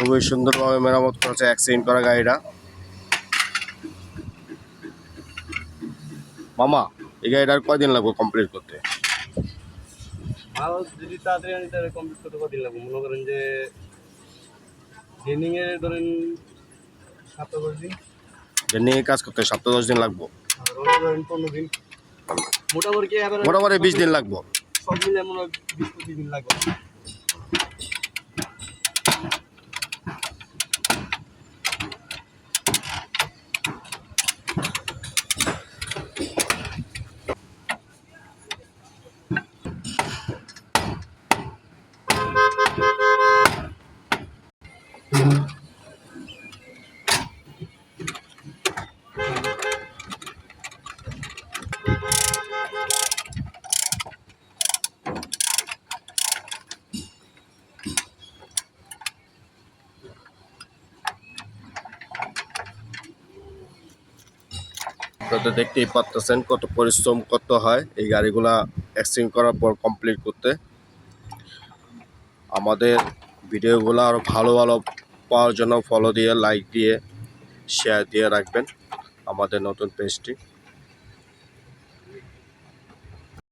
খুবই সুন্দরভাবে মেরামত করেছে অ্যাক্সিডেন্ট করা গাড়িটা। মামা, এই গাড়িটার কয়দিন লাগবে কমপ্লিট করতে? যদি তাড়াতাড়ি কমপ্লিট করতে কদিন লাগবে? মনে করেন যে ট্রেনিং এ ধরেন 7-10 দিন। ট্রেনিং এ কাজ করতে 7-10 দিন লাগবে। ধরেন 15 দিন। মোটামুটি 20 দিন লাগবে। সব মিলে মনে হয় 20-25 দিন লাগবে। তো দেখতেই পাচ্ছেন কত পরিশ্রম করতে হয় এই গাড়িগুলা অ্যাক্সিডেন্ট করার পর কমপ্লিট করতে। আমাদের ভিডিওগুলো আরও ভালো ভালো পাওয়ার জন্য ফলো দিয়ে, লাইক দিয়ে, শেয়ার দিয়ে রাখবেন আমাদের নতুন পেজটি।